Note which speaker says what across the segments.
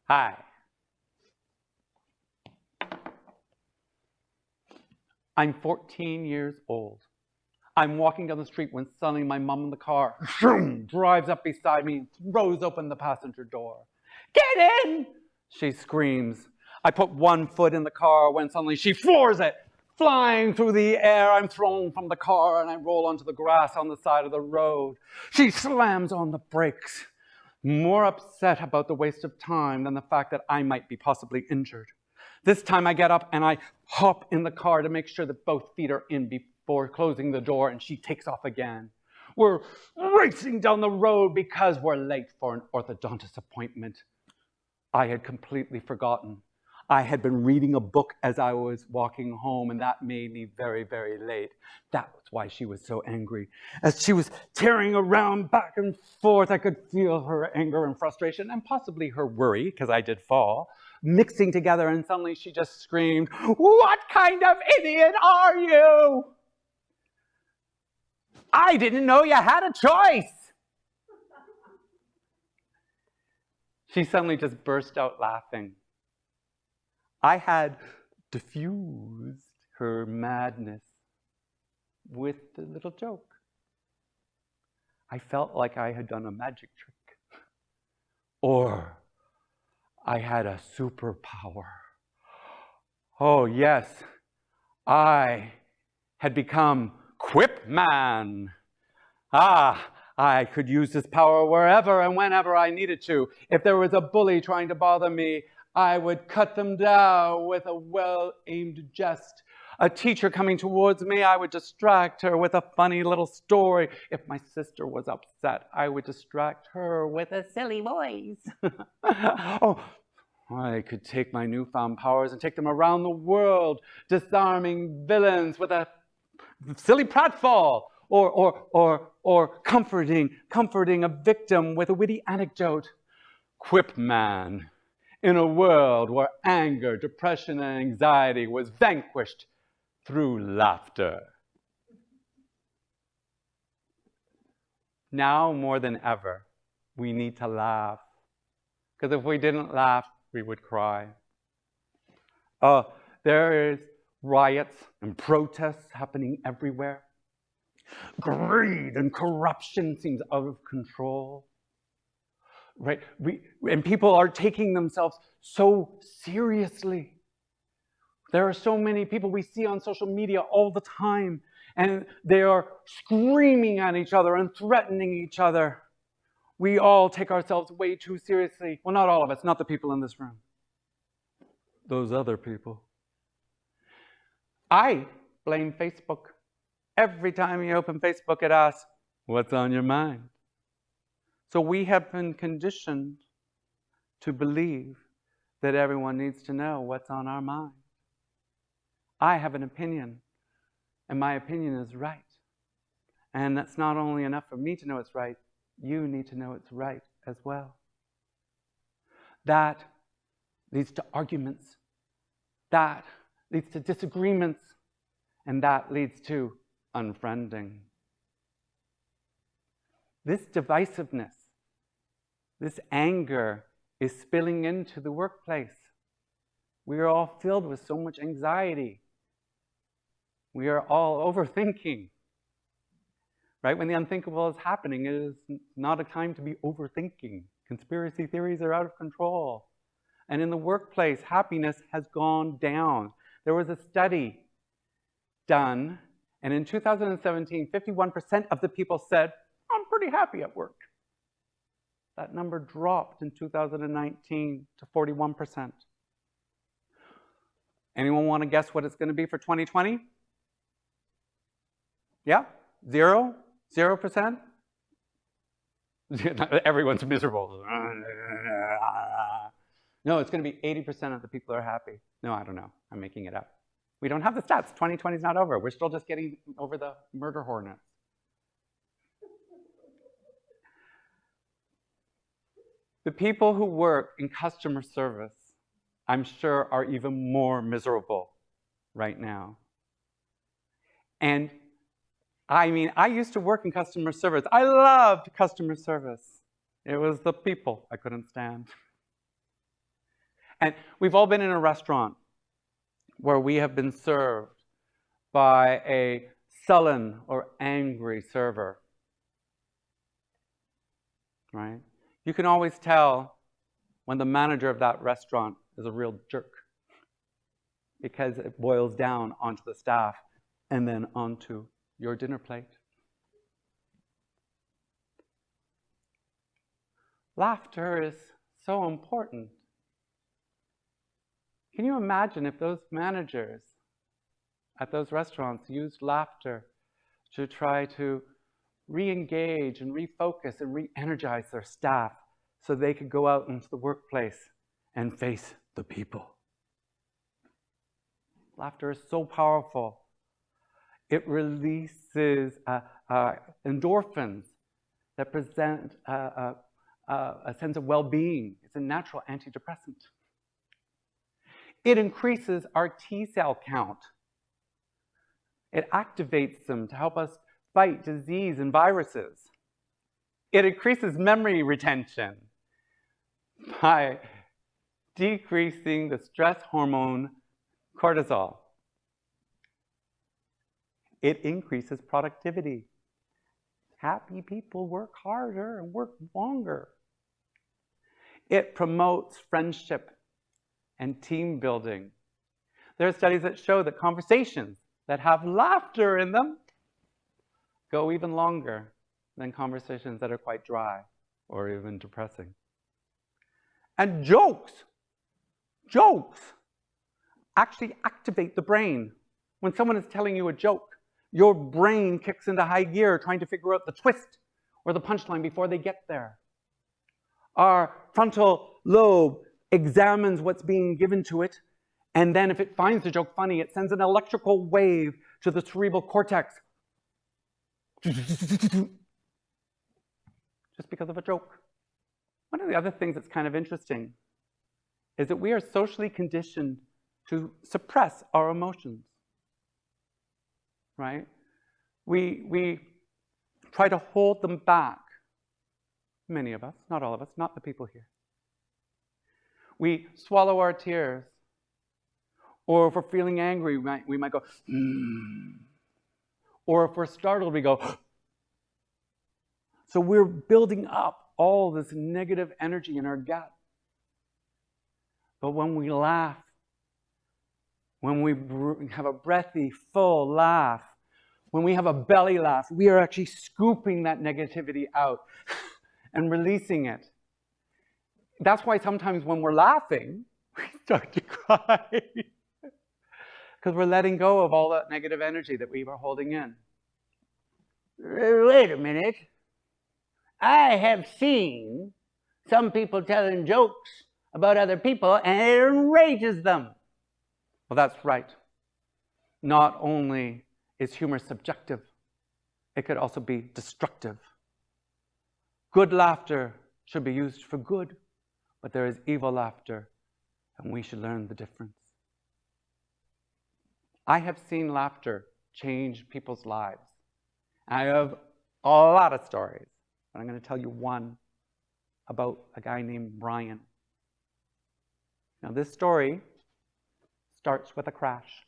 Speaker 1: Hi. I'm 14 years old. I'm walking down the street when suddenly my mom in the car drives up beside me and throws open the passenger door. "Get in!" she screams. I put one foot in the car when suddenly she floors it. Flying through the air, I'm thrown from the car and I roll onto the grass on the side of the road. She slams on the brakes, more upset about the waste of time than the fact that I might be possibly injured. This time I get up and I hop in the car to make sure that both feet are in before closing the door, and she takes off again. We're racing down the road because we're late for an orthodontist appointment. I had completely forgotten. I had been reading a book as I was walking home, and that made me very, very late. That was why she was so angry. As she was tearing around back and forth, I could feel her anger and frustration, and possibly her worry, because I did fall, mixing together, and suddenly she just screamed, "What kind of idiot are you?" I didn't know you had a choice. She suddenly just burst out laughing. I had diffused her madness with a little joke. I felt like I had done a magic trick, or I had a superpower. Oh yes, I had become Quip Man. I could use this power wherever and whenever I needed to. If there was a bully trying to bother me, I would cut them down with a well-aimed jest. A teacher coming towards me, I would distract her with a funny little story. If my sister was upset, I would distract her with a silly voice. Oh, I could take my newfound powers and take them around the world, disarming villains with a silly pratfall, or comforting a victim with a witty anecdote. Quip Man. In a world where anger, depression, and anxiety was vanquished through laughter. Now more than ever, we need to laugh. Because if we didn't laugh, we would cry. There is riots and protests happening everywhere. Greed and corruption seems out of control. Right? And people are taking themselves so seriously. There are so many people we see on social media all the time, and they are screaming at each other and threatening each other. We all take ourselves way too seriously. Well, not all of us, not the people in this room. Those other people. I blame Facebook. Every time you open Facebook, it asks, "What's on your mind?" So we have been conditioned to believe that everyone needs to know what's on our mind. I have an opinion, and my opinion is right. And that's not only enough for me to know it's right, you need to know it's right as well. That leads to arguments. That leads to disagreements. And that leads to unfriending. This divisiveness, this anger is spilling into the workplace. We are all filled with so much anxiety. We are all overthinking. Right? When the unthinkable is happening, it is not a time to be overthinking. Conspiracy theories are out of control. And in the workplace, happiness has gone down. There was a study done, and in 2017, 51% of the people said, "I'm pretty happy at work." That number dropped in 2019 to 41%. Anyone want to guess what it's going to be for 2020? Yeah? 0%? Everyone's miserable. No, it's going to be 80% of the people are happy. No, I don't know. I'm making it up. We don't have the stats. 2020 is not over. We're still just getting over the murder hornets. The people who work in customer service, I'm sure, are even more miserable right now. And I mean, I used to work in customer service. I loved customer service. It was the people I couldn't stand. And we've all been in a restaurant where we have been served by a sullen or angry server, right? You can always tell when the manager of that restaurant is a real jerk, because it boils down onto the staff and then onto your dinner plate. Laughter is so important. Can you imagine if those managers at those restaurants used laughter to try to re-engage and refocus and re-energize their staff so they could go out into the workplace and face the people? Laughter is so powerful. It releases endorphins that present a sense of well-being. It's a natural antidepressant. It increases our T cell count. It activates them to help us fight disease and viruses. It increases memory retention by decreasing the stress hormone cortisol. It increases productivity. Happy people work harder and work longer. It promotes friendship and team building. There are studies that show that conversations that have laughter in them go even longer than conversations that are quite dry or even depressing. And jokes actually activate the brain. When someone is telling you a joke, your brain kicks into high gear trying to figure out the twist or the punchline before they get there. Our frontal lobe examines what's being given to it, and then if it finds the joke funny, it sends an electrical wave to the cerebral cortex. Just because of a joke. One of the other things that's kind of interesting is that we are socially conditioned to suppress our emotions, right? We try to hold them back. Many of us, not all of us, not the people here. We swallow our tears. Or if we're feeling angry, we might go, Or if we're startled, we go, So we're building up all this negative energy in our gut. But when we laugh, when we have a breathy, full laugh, when we have a belly laugh, we are actually scooping that negativity out and releasing it. That's why sometimes when we're laughing, we start to cry. Because we're letting go of all that negative energy that we were holding in.
Speaker 2: Wait a minute. I have seen some people telling jokes about other people and it enrages them.
Speaker 1: Well, that's right. Not only is humor subjective, it could also be destructive. Good laughter should be used for good, but there is evil laughter, and we should learn the difference. I have seen laughter change people's lives. I have a lot of stories, but I'm going to tell you one about a guy named Brian. Now, this story starts with a crash.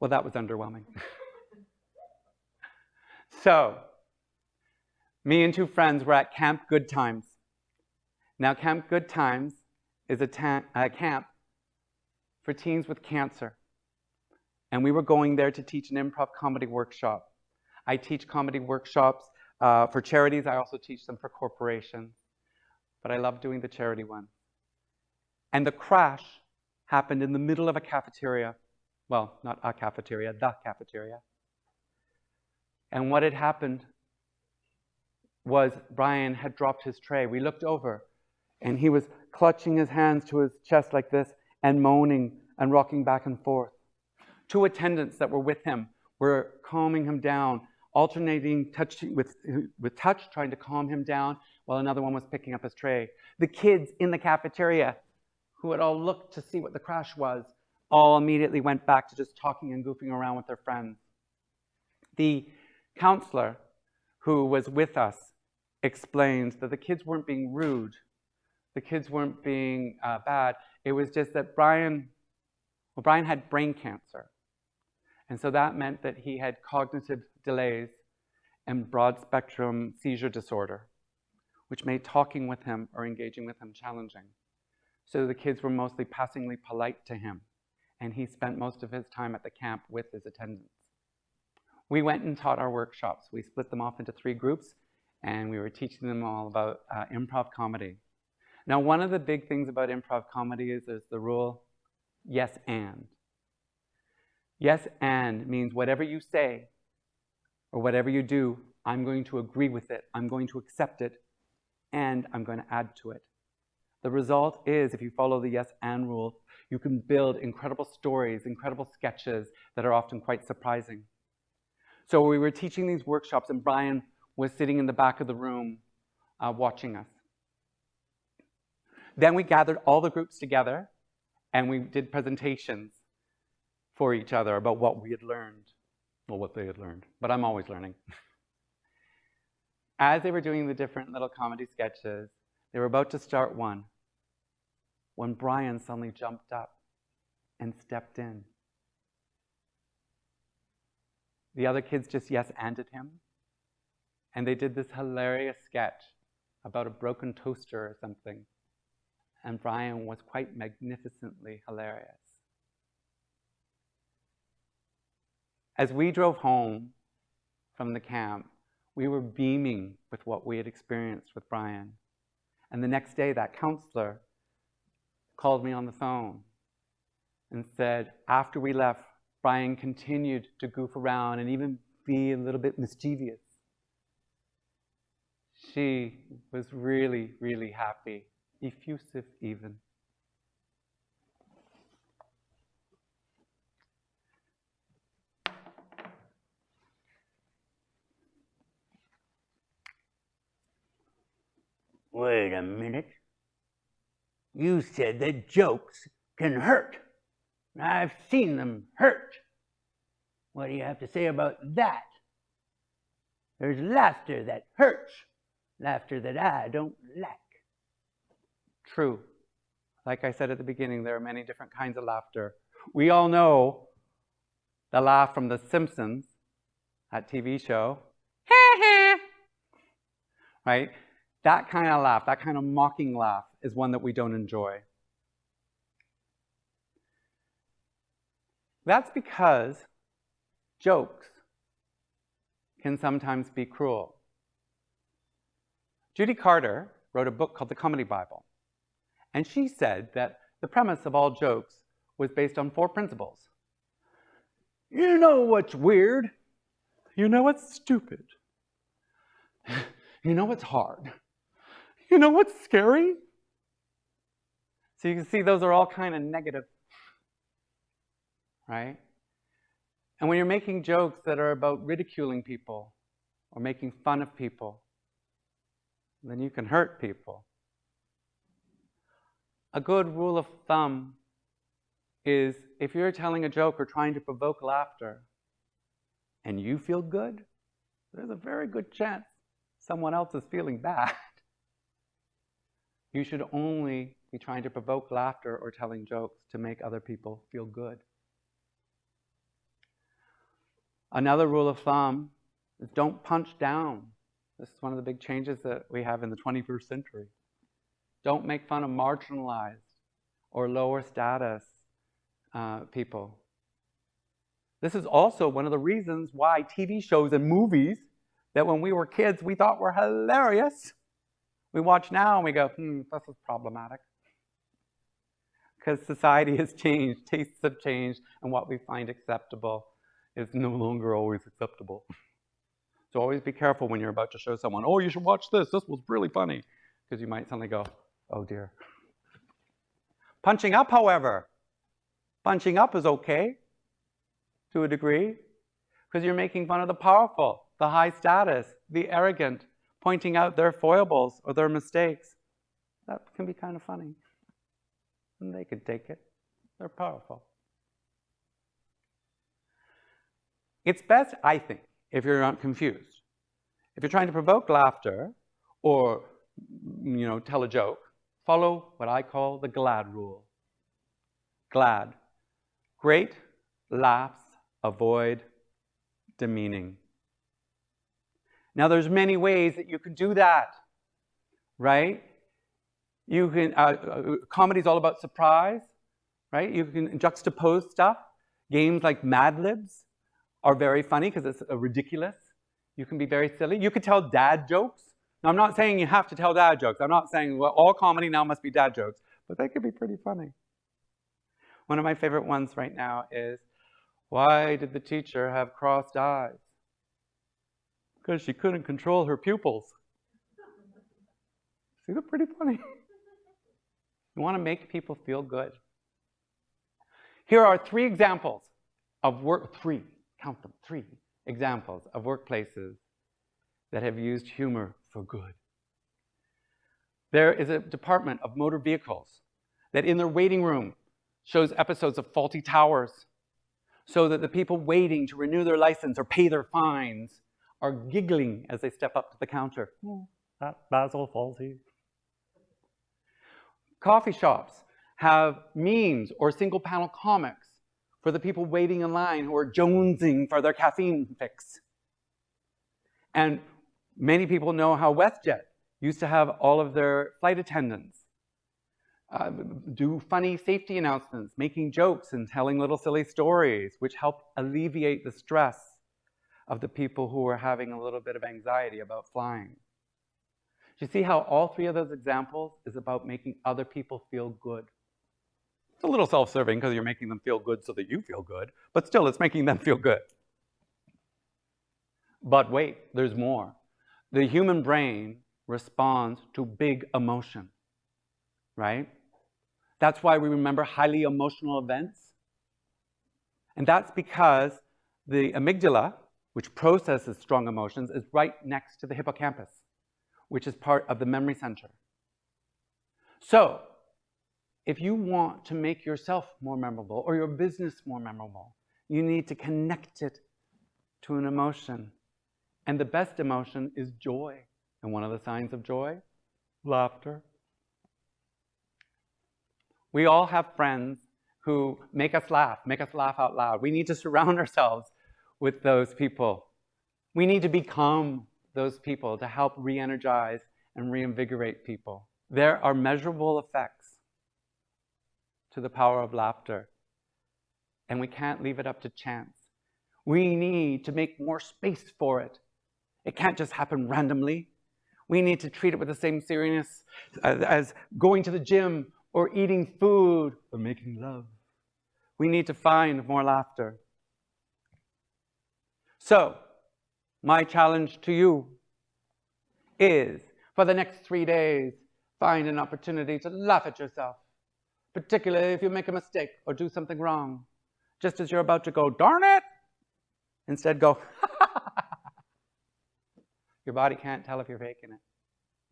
Speaker 1: Well, that was underwhelming. So, me and two friends were at Camp Good Times. Now, Camp Good Times is a camp for teens with cancer. And we were going there to teach an improv comedy workshop. I teach comedy workshops for charities. I also teach them for corporations. But I love doing the charity one. And the crash happened in the middle of a cafeteria. Well, not a cafeteria, the cafeteria. And what had happened was Brian had dropped his tray. We looked over, and he was clutching his hands to his chest like this and moaning and rocking back and forth. Two attendants that were with him were calming him down, alternating touching with touch, trying to calm him down, while another one was picking up his tray. The kids in the cafeteria, who had all looked to see what the crash was, all immediately went back to just talking and goofing around with their friends. The counselor who was with us explained that the kids weren't being rude. The kids weren't being bad. It was just that Brian had brain cancer. And so that meant that he had cognitive delays and broad spectrum seizure disorder, which made talking with him or engaging with him challenging. So the kids were mostly passingly polite to him, and he spent most of his time at the camp with his attendants. We went and taught our workshops. We split them off into 3 groups, and we were teaching them all about improv comedy. Now, one of the big things about improv comedy is there's the rule, yes and. Yes and means whatever you say or whatever you do, I'm going to agree with it, I'm going to accept it, and I'm going to add to it. The result is, if you follow the yes and rule, you can build incredible stories, incredible sketches that are often quite surprising. So we were teaching these workshops, and Brian was sitting in the back of the room watching us. Then we gathered all the groups together, and we did presentations for each other about what we had learned, or what they had learned, but I'm always learning. As they were doing the different little comedy sketches, they were about to start one, when Brian suddenly jumped up and stepped in. The other kids just yes-anded him, and they did this hilarious sketch about a broken toaster or something, and Brian was quite magnificently hilarious. As we drove home from the camp, we were beaming with what we had experienced with Brian. And the next day, that counselor called me on the phone and said, after we left, Brian continued to goof around and even be a little bit mischievous. She was really, really happy, effusive even.
Speaker 2: Wait a minute. You said that jokes can hurt. I've seen them hurt. What do you have to say about that? There's laughter that hurts, laughter that I don't like.
Speaker 1: True. Like I said at the beginning, there are many different kinds of laughter. We all know the laugh from The Simpsons, that TV show. Right? That kind of laugh, that kind of mocking laugh, is one that we don't enjoy. That's because jokes can sometimes be cruel. Judy Carter wrote a book called The Comedy Bible, and she said that the premise of all jokes was based on 4 principles.
Speaker 2: You know what's weird?
Speaker 1: You know what's stupid?
Speaker 2: You know what's hard?
Speaker 1: You know what's scary? So you can see those are all kind of negative, right? And when you're making jokes that are about ridiculing people or making fun of people, then you can hurt people. A good rule of thumb is if you're telling a joke or trying to provoke laughter and you feel good, there's a very good chance someone else is feeling bad. You should only be trying to provoke laughter or telling jokes to make other people feel good. Another rule of thumb is don't punch down. This is one of the big changes that we have in the 21st century. Don't make fun of marginalized or lower status people. This is also one of the reasons why TV shows and movies that when we were kids we thought were hilarious, we watch now and we go, this is problematic. Because society has changed, tastes have changed, and what we find acceptable is no longer always acceptable. So always be careful when you're about to show someone, oh, you should watch this was really funny. Because you might suddenly go, oh dear. Punching up, however, punching up is okay to a degree, because you're making fun of the powerful, the high status, the arrogant, pointing out their foibles or their mistakes. That can be kind of funny. And they can take it. They're powerful. It's best, I think, if you're not confused. If you're trying to provoke laughter or, tell a joke, follow what I call the GLAD rule. GLAD. Great laughs avoid demeaning. Now, there's many ways that you can do that, right? You can, comedy's all about surprise, right? You can juxtapose stuff. Games like Mad Libs are very funny because it's ridiculous. You can be very silly. You could tell dad jokes. Now, I'm not saying you have to tell dad jokes. I'm not saying, well, all comedy now must be dad jokes, but they could be pretty funny. One of my favorite ones right now is, why did the teacher have crossed eyes? Because she couldn't control her pupils. See, they're pretty funny. You want to make people feel good. Here are three examples of count them, three examples of workplaces that have used humor for good. There is a department of motor vehicles that in their waiting room shows episodes of Faulty Towers so that the people waiting to renew their license or pay their fines are giggling as they step up to the counter. Oh, that Basil Faulty. Coffee shops have memes or single panel comics for the people waiting in line who are jonesing for their caffeine fix. And many people know how WestJet used to have all of their flight attendants do funny safety announcements, making jokes and telling little silly stories, which help alleviate the stress of the people who are having a little bit of anxiety about flying. Do you see how all three of those examples is about making other people feel good? It's a little self-serving because you're making them feel good so that you feel good, but still it's making them feel good. But wait, there's more. The human brain responds to big emotion, right? That's why we remember highly emotional events. And that's because the amygdala, which processes strong emotions, is right next to the hippocampus, which is part of the memory center. So, if you want to make yourself more memorable or your business more memorable, you need to connect it to an emotion. And the best emotion is joy. And one of the signs of joy? Laughter. We all have friends who make us laugh out loud. We need to surround ourselves with those people. We need to become those people to help re-energize and reinvigorate people. There are measurable effects to the power of laughter, and we can't leave it up to chance. We need to make more space for it. It can't just happen randomly. We need to treat it with the same seriousness as going to the gym or eating food or making love. We need to find more laughter. So, my challenge to you is, for the next 3 days, find an opportunity to laugh at yourself, particularly if you make a mistake or do something wrong. Just as you're about to go, darn it, instead go, Your body can't tell if you're faking it.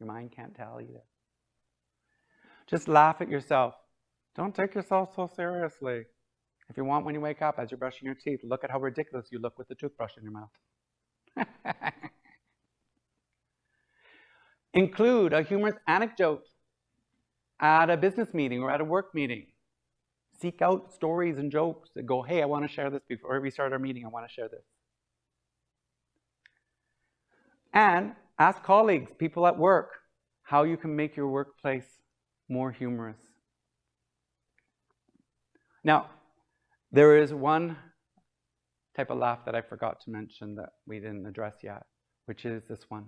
Speaker 1: Your mind can't tell either. Just laugh at yourself. Don't take yourself so seriously. If you want, when you wake up, as you're brushing your teeth, look at how ridiculous you look with the toothbrush in your mouth. Include a humorous anecdote at a business meeting or at a work meeting. Seek out stories and jokes that go, hey, I want to share this before we start our meeting. I want to share this. And ask colleagues, people at work, how you can make your workplace more humorous. Now, there is one type of laugh that I forgot to mention that we didn't address yet, which is this one.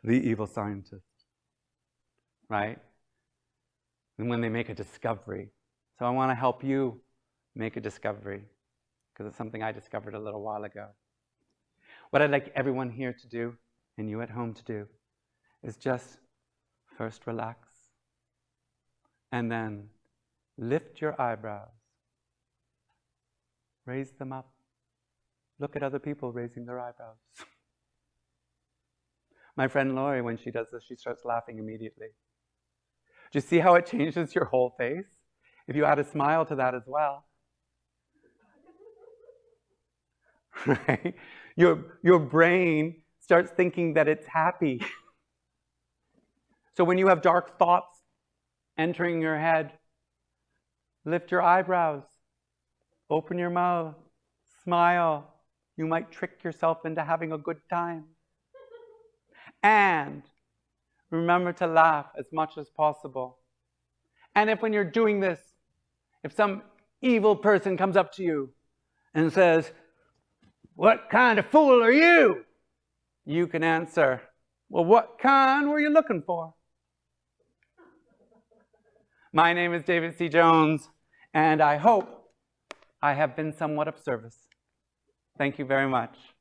Speaker 1: The evil scientist, right? And when they make a discovery. So I want to help you make a discovery, because it's something I discovered a little while ago. What I'd like everyone here to do, and you at home to do, is just first relax, and then lift your eyebrows, raise them up, look at other people raising their eyebrows. My friend Lori, when she does this, she starts laughing immediately. Do you see how it changes your whole face? If you add a smile to that as well. Right? Your brain starts thinking that it's happy. So when you have dark thoughts entering your head, lift your eyebrows, open your mouth, smile. You might trick yourself into having a good time. And remember to laugh as much as possible. And if when you're doing this, if some evil person comes up to you and says, "What kind of fool are you?" you can answer, "Well, what kind were you looking for?" My name is David C. Jones, and I hope I have been somewhat of service. Thank you very much.